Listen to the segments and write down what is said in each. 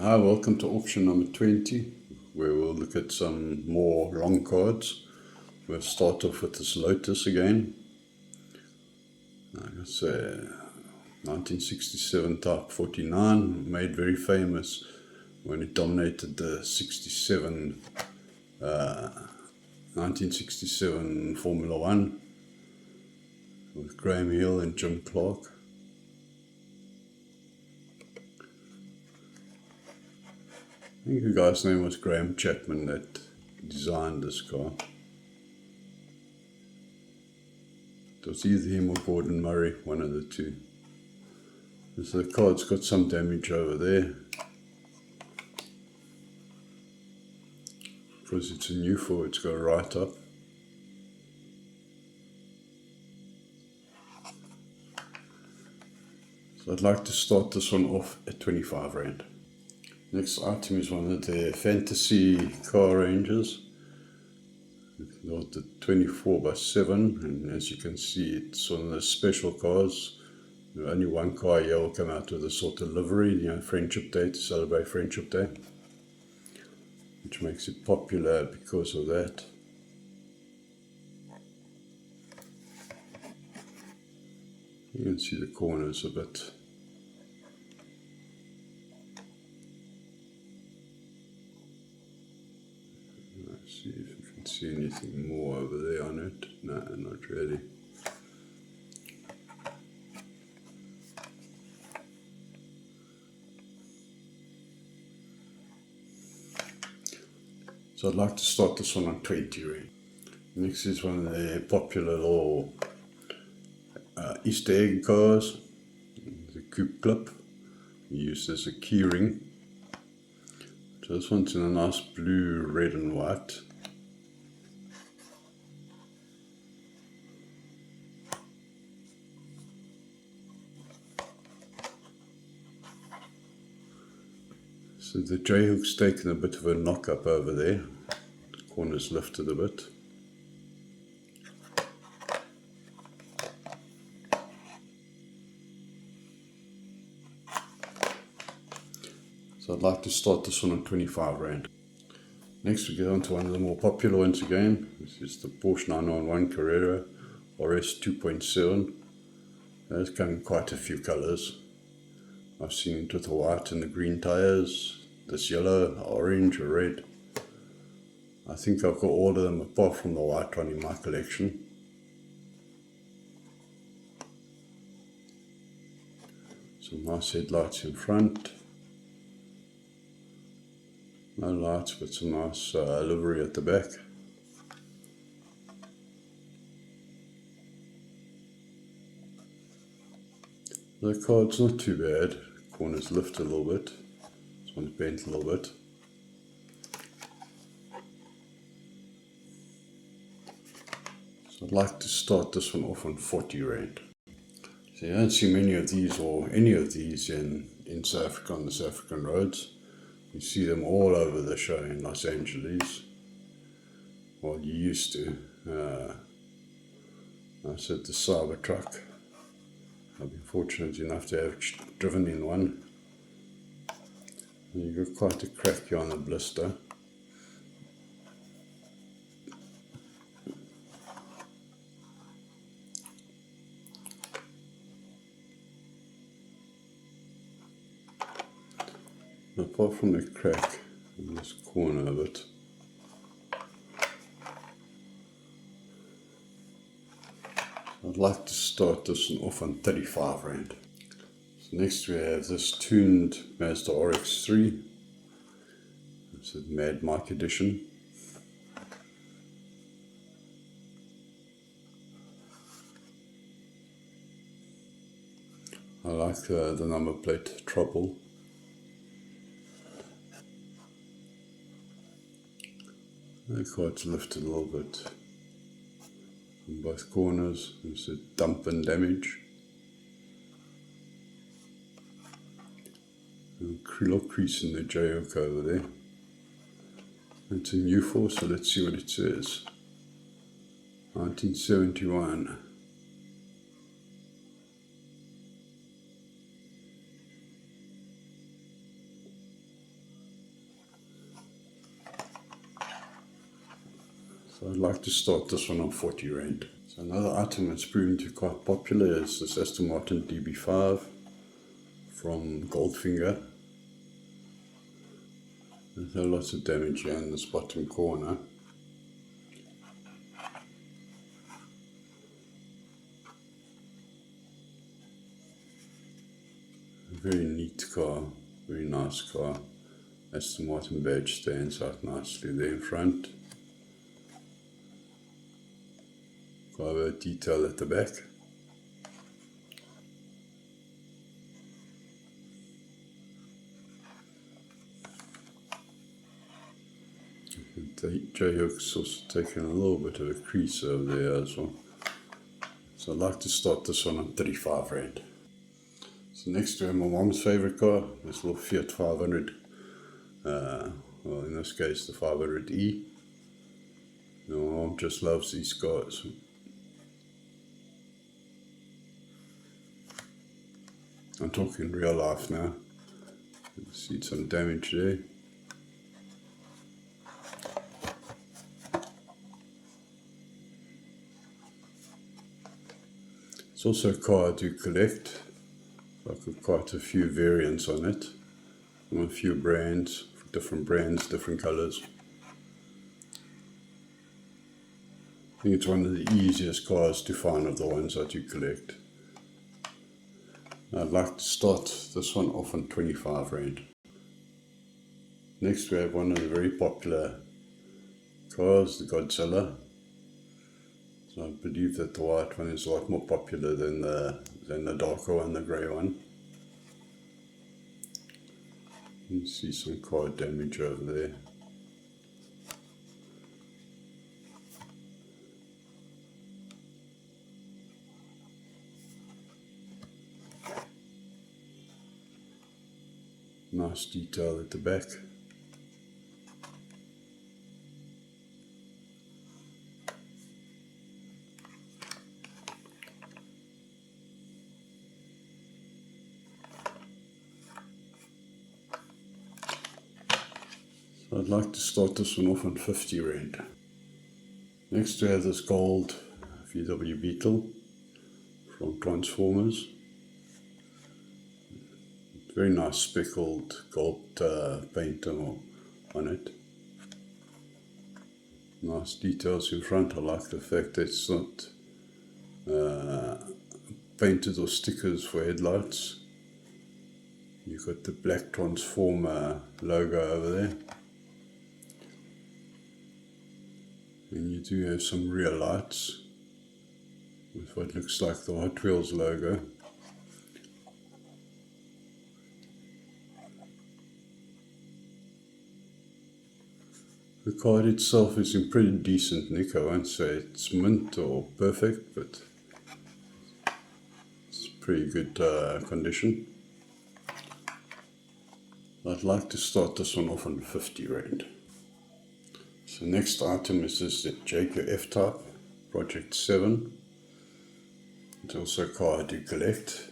Hi, welcome to auction number 20, where we'll look at some more long cards. We'll start off with this Lotus again. It's a 1967 Type 49, made very famous when it dominated the 1967 Formula One with Graham Hill and Jim Clark. I think the guy's name was Graham Chapman that designed this car. It was either him or Gordon Murray, one of the two. So the card's got some damage over there, because it's a new four, it's got right up. So I'd like to start this one off at 25 Rand. Next item is one of the fantasy car ranges. Got the 24x7, and as you can see, it's one of the special cars. Only one car here will come out with a sort of livery, you know, Friendship Day, to celebrate Friendship Day, which makes it popular because of that. You can see the corners a bit. See if you can see anything more over there on it. No, not really. So I'd like to start this one on 20 Rand. Next is one of the popular little Easter egg cars, the coupe clip, used as a key ring. So this one's in a nice blue, red and white. So the J-hook's taken a bit of a knock up over there. The corner's lifted a bit. So I'd like to start this one on 25 Rand. Next we get on to one of the more popular ones again. This is the Porsche 911 Carrera RS 2.7. There's come in quite a few colours. I've seen it with the white and the green tyres, this yellow, orange or red. I think I've got all of them apart from the white one in my collection. Some nice headlights in front. No lights, but some nice livery at the back. The card's not too bad. Corners lift a little bit. This one's bent a little bit. So I'd like to start this one off on 40 Rand. So you don't see many of these or any of these in South Africa on the South African roads. You see them all over the show in Los Angeles. Well, you used to. I said the CYBERTRUCK. I've been fortunate enough to have driven in one. And you got quite a crack here on the blister. Apart from the crack in this corner of it, I'd like to start this one off on 35 Rand. So next we have this tuned Mazda RX-3. It's a Mad Mike edition. I like the number plate trouble. The card's lifted a little bit from both corners. There's a dump and damage. A little crease in the J-hook over there. It's a new four, so let's see what it says. 1971. So I'd like to start this one on 40 Rand. So another item that's proven to be quite popular is this Aston Martin DB5 from Goldfinger. There's lots of damage here in this bottom corner. A very neat car, very nice car. Aston Martin badge stands out nicely there in front. Quite a detail at the back. The J-hook's also taken a little bit of a crease over there as well. So I'd like to start this one on 35 Rand. So next to my mom's favourite car, this little Fiat 500. Well, in this case the 500e. My mom just loves these cars. I'm talking real life now. You can see some damage there. It's also a car I do collect. I've got quite a few variants on it, on a few brands, different colours. I think it's one of the easiest cars to find of the ones I do collect. I'd like to start this one off on 25 Rand. Next we have one of the very popular cars, the Godzilla. So I believe that the white one is a lot more popular than the darker one, the grey one. You can see some car damage over there. Nice detail at the back. So I'd like to start this one off on 50 Rand. Next we have this gold VW Beetle from Transformers. Very nice speckled gold paint on it. Nice details in front. I like the fact that it's not painted or stickers for headlights. You've got the black Transformer logo over there. And you do have some rear lights with what looks like the Hot Wheels logo. The car itself is in pretty decent nick. I won't say it's mint or perfect, but it's pretty good condition. I'd like to start this one off on 50 Rand. So next item is this Jaguar F-Type Project 7. It's also a car I do collect.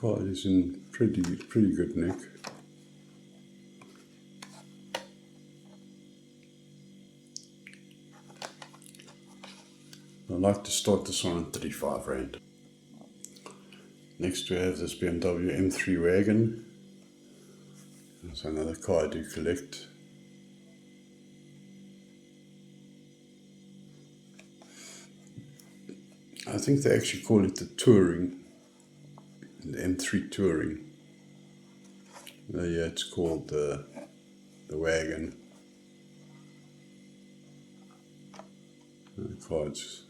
Car is in pretty good nick. I'd like to start this one on 35 Rand. Next we have this BMW M3 Wagon. That's another car I do collect. I think they actually call it the Touring. The M3 Touring. Yeah, it's called the Wagon. The car's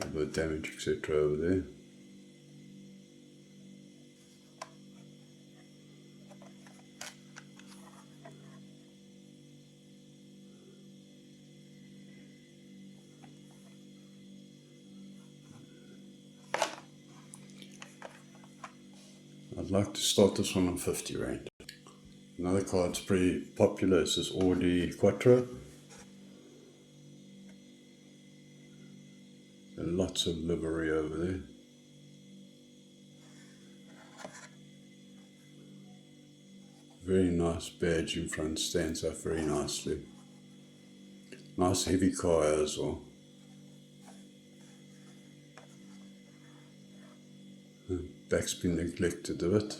a bit of damage, etc. over there. I'd I'd like to start this one on 50 Rand. Another card that's pretty popular is this AUDI Quattro. Lots of livery over there. Very nice badge in front, stands up very nicely. Nice heavy car as well. Back's been neglected a bit.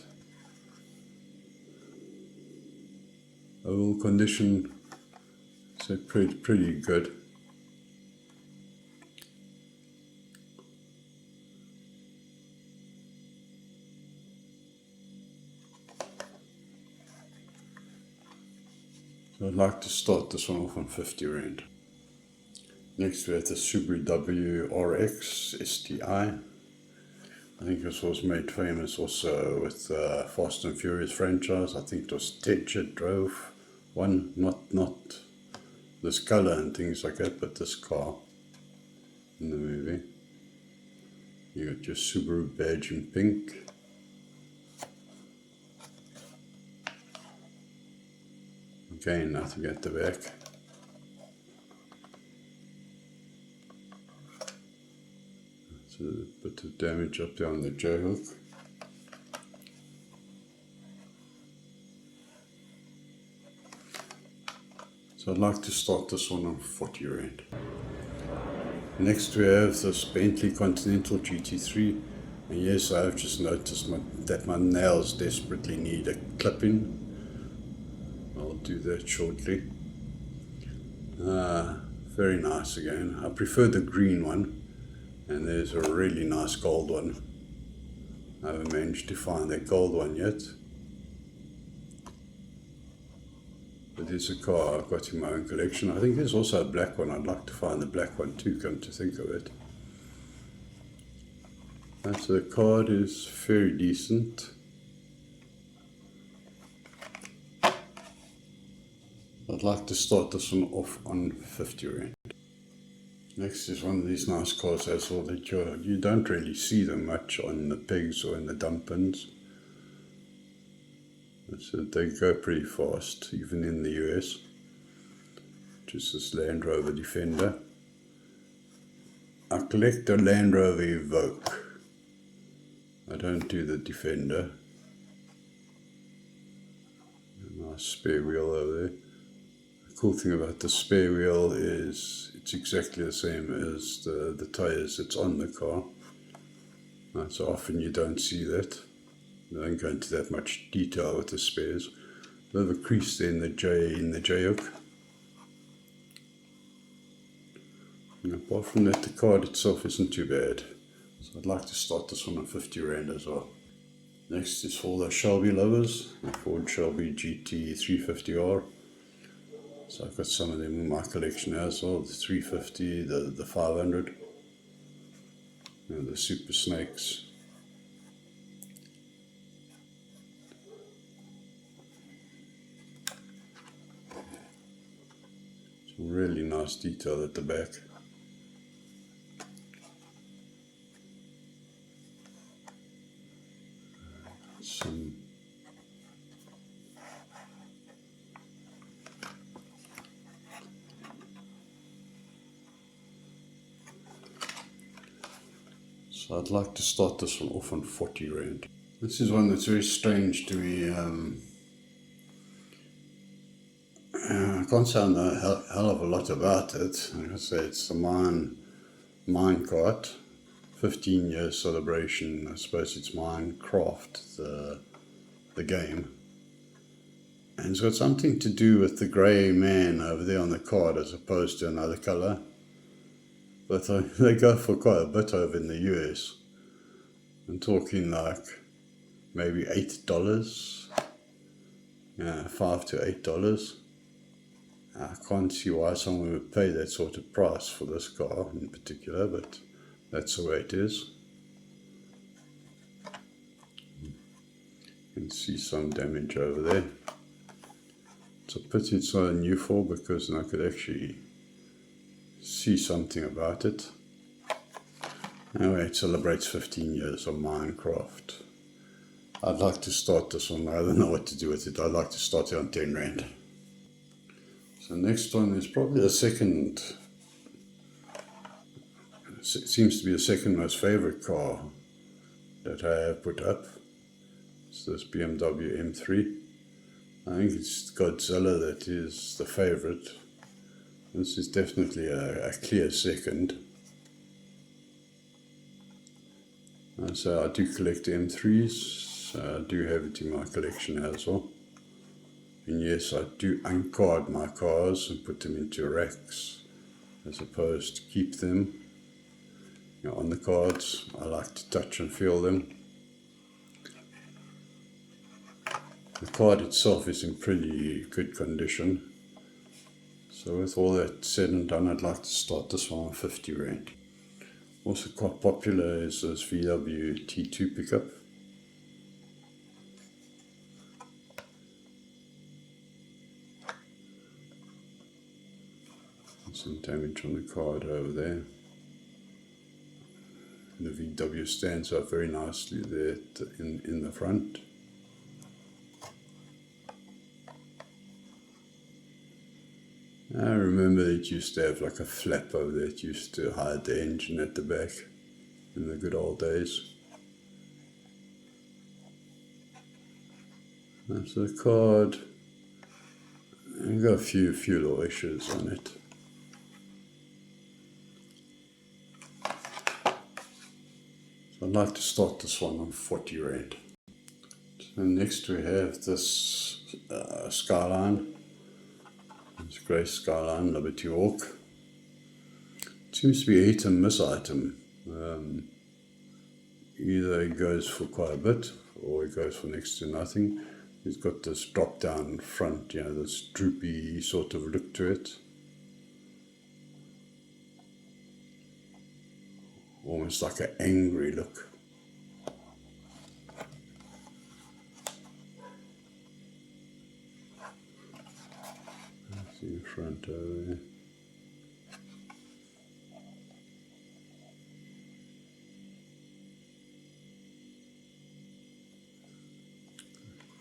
Overall condition, so pretty good. So I'd like to start this one off on 50 Rand. Next we have the Subaru WRX STI. I think this was made famous also with Fast and Furious franchise. I think it was Ted drove one, not this color and things like that, but this car in the movie. You got your Subaru badge in pink. Again, nothing at the back. So a bit of damage up there on the J-hook. So I'd like to start this one on 40 Rand. Next we have this Bentley Continental GT3. And yes, I have just noticed that my nails desperately need a clipping. I'll do that shortly. Very nice again. I prefer the green one, and there's a really nice gold one. I haven't managed to find that gold one yet. But there's a car I've got in my own collection. I think there's also a black one. I'd like to find the black one too, come to think of it. So the card is very decent. I'd like to start this one off on 50 Rand. Next is one of these nice cars as well that you don't really see them much on the pegs or in the dump bins. So they go pretty fast, even in the US. Just this Land Rover Defender. I collect the Land Rover Evoque. I don't do the Defender. A nice spare wheel over there. The cool thing about the spare wheel is it's exactly the same as the tyres that's on the car. So often you don't see that. I don't go into that much detail with the spares. A bit of a crease there in the J-hook. And apart from that, the card itself isn't too bad. So I'd like to start this one on 50 Rand as well. Next is for the Shelby lovers, the Ford Shelby GT 350R. So I've got some of them in my collection as well, the 350, the 500, and the Super Snakes. Some really nice detail at the back. So I'd like to start this one off on 40 Rand. This is one that's very strange to me. I can't say I know a hell of a lot about it. Like I say, it's the mine cart. 15 year celebration. I suppose it's Minecraft, the game. And it's got something to do with the grey man over there on the card as opposed to another colour. But they go for quite a bit over in the US. I'm talking like maybe $8. Yeah, $5 to $8. I can't see why someone would pay that sort of price for this car in particular, but that's the way it is. You can see some damage over there. It's a pity it's not a new fall because then I could actually see something about it. Anyway, it celebrates 15 years of Minecraft. I'd like to start this one. I don't know what to do with it. I'd like to start it on 10 Rand. So next one is probably the second, seems to be the second most favorite car that I have put up. It's this BMW M3. I think it's Godzilla that is the favorite. This is definitely a clear second. So I do collect M3s, I do have it in my collection as well. And yes, I do uncard my cars and put them into racks as opposed to keep them. You know, on the cards, I like to touch and feel them. The card itself is in pretty good condition. So with all that said and done, I'd like to start this one on 50 Rand. Also quite popular is this VW T2 pickup. Some damage on the card over there. The VW stands up very nicely there in the front. I remember it used to have like a flap over there. It used to hide the engine at the back in the good old days. That's the card. I've got a few little issues on it. So I'd like to start this one on 40 Rand. So next we have this Skyline. It's a grey Skyline Liberty Walk. It seems to be a hit and miss item. Either it goes for quite a bit or it goes for next to nothing. It's got this drop down front, you know, this droopy sort of look to it. Almost like an angry look. See the front over there.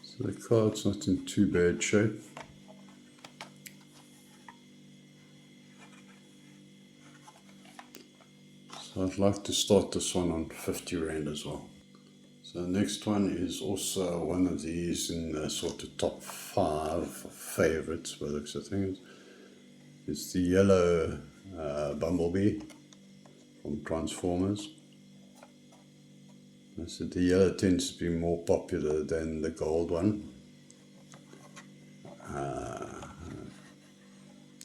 So the card's not in too bad shape. So I'd like to start this one on 50 Rand as well. So the next one is also one of these in the sort of top 5 favorites by the looks of things. It's the yellow Bumblebee from Transformers. I said the yellow tends to be more popular than the gold one.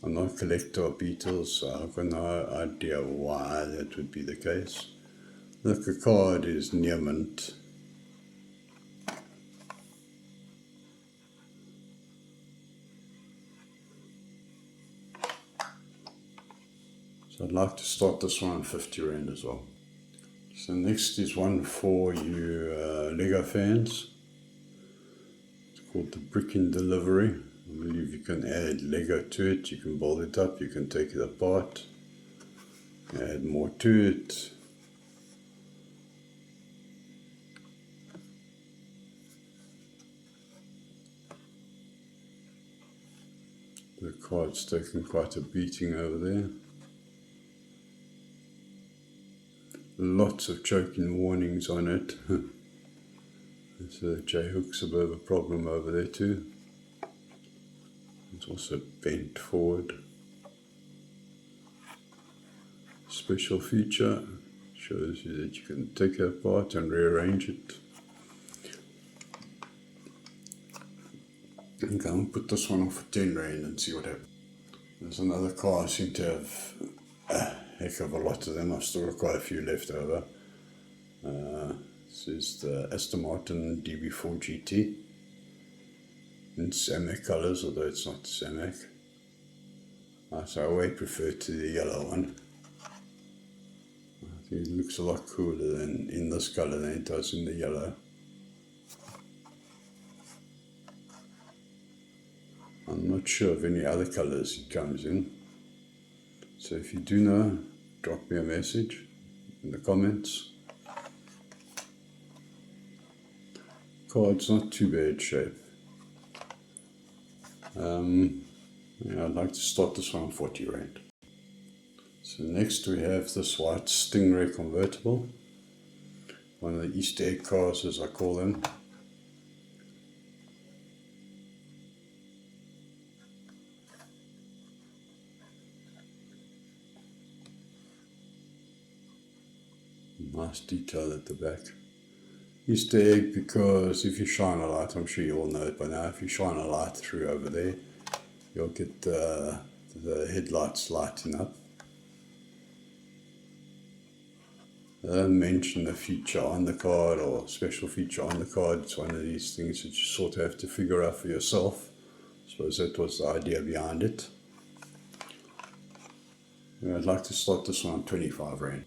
I'm not a collector of Beetles, so I've got no idea why that would be the case. Look, the card is near mint. So I'd like to start this one on 50 Rand as well. So next is one for you Lego fans. It's called the BRICKIN delivery. I believe you can add Lego to it, you can build it up, you can take it apart, add more to it. The card's taken quite a beating over there. Lots of choking warnings on it. So the J-hook's a bit of a problem over there too. It's also bent forward. Special feature shows you that you can take it apart and rearrange it. Okay, I'll put this one on for 10 Rand and see what happens. There's another car. I seem to have a heck of a lot of them. I've still got quite a few left over. This is the Aston Martin DB4 GT in Samac colours, although it's not Samac. So I way prefer to the yellow one. I think it looks a lot cooler than in this colour than it does in the yellow. I'm not sure of any other colours it comes in. So if you do know, drop me a message in the comments. card's not too bad shape. Yeah, I'd like to start this one on 40 rand. So next we have this white Stingray convertible, one of the Easter egg cars as I call them. Nice detail at the back. Easter egg because if you shine a light, I'm sure you all know it by now, if you shine a light through over there, you'll get the headlights lighting up. They don't mention a feature on the card or a special feature on the card. It's one of these things that you sort of have to figure out for yourself. I suppose that was the idea behind it. And I'd like to start this one on 25 rand.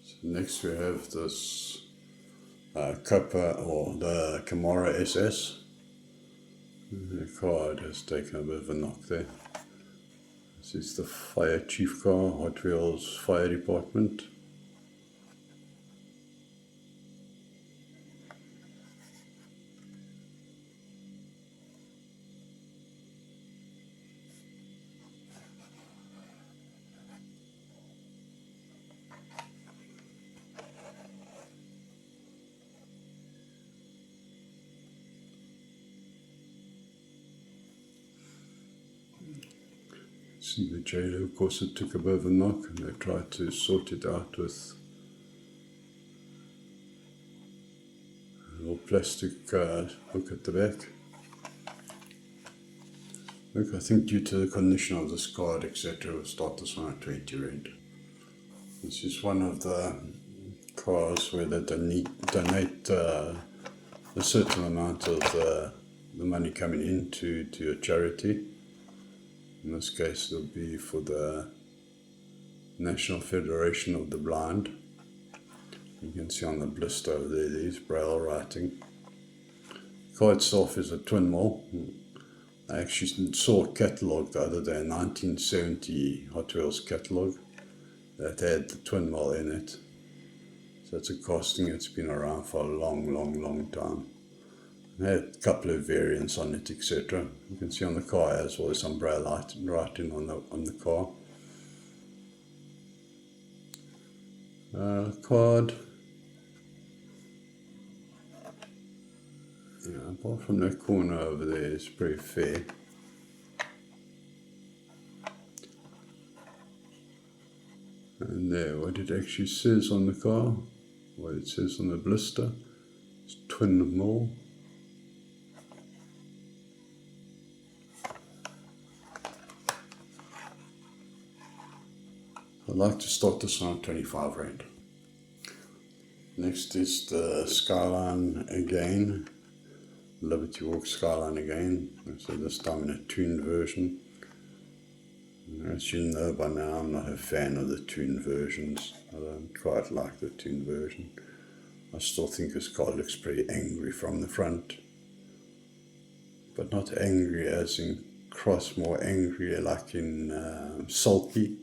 So next we have this COPO or the Camaro SS. The card has taken a bit of a knock there. This is the fire chief car, Hot Wheels fire department. See the jailer, of course it took a bit of a knock and they tried to sort it out with a little plastic hook at the back. Look, I think due to the condition of this card, etc., we'll start this one at 20 rand. This is one of the cars where they donate a certain amount of the money coming into a charity. In this case, it'll be for the National Federation of the Blind. You can see on the blister over there, there's Braille writing. The car itself is a twin mill. I actually saw a catalogue the other day, a 1970 Hot Wheels catalogue that had the twin mill in it. So it's a casting that's been around for a long time. It had a couple of variants on it, etc. You can see on the car as well as some Braille writing on the car. Card. Yeah, apart from that corner over there, it's pretty fair. And there, what it actually says on the car, what it says on the blister, is twin mill. I'd like to start this one at 25 rand. Next is the Skyline again, Liberty Walk Skyline again, so this time in a tuned version. As you know by now, I'm not a fan of the tuned versions. I don't quite like the tuned version. I still think this car looks pretty angry from the front, but not angry as in cross, more angry like in sulky.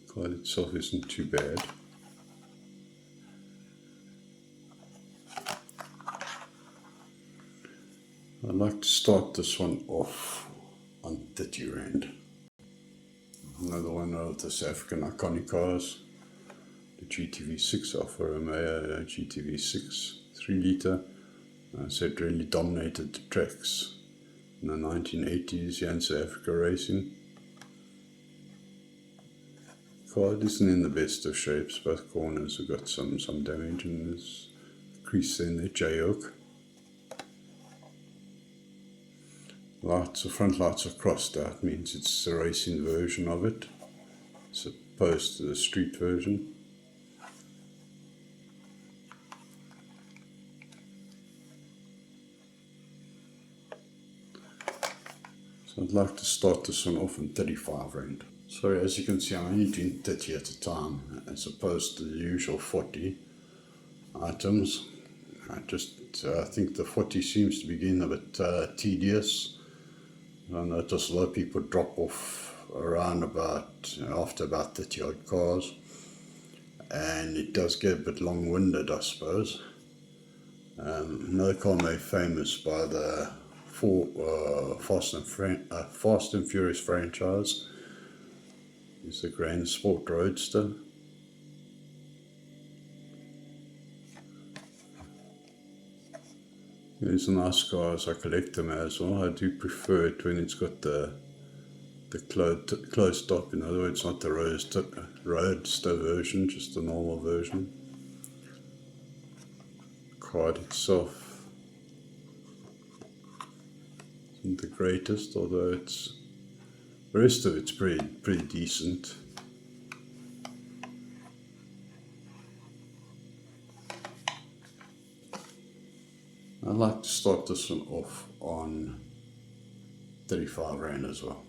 The car itself isn't too bad. I'd like to start this one off on 30 rand. Another one of the South African iconic cars, the GTV6 Alfa Romeo GTV6 3 litre. So it really dominated the tracks in the 1980s here in South Africa racing. Car isn't in the best of shapes, both corners have got some damage and there's a crease in the J-hook. Lights, the front lights are crossed out, means it's a racing version of it, as opposed to the street version. So I'd like to start this one off on 35 rand. Sorry, as you can see, I'm only doing 30 at a time, as opposed to the usual 40 items. I think the 40 seems to be getting a bit tedious. I notice a lot of people drop off around about, after about 30 odd cars, and it does get a bit long-winded, I suppose. Another car made famous by the Fast and Furious franchise is the Grand Sport Roadster. These are nice cars, I collect them as well. I do prefer it when it's got the closed top, in other words, not the roadster version, just the normal version. Card itself isn't the greatest, although the rest of it's pretty decent. I'd like to start this one off on 35 Rand as well.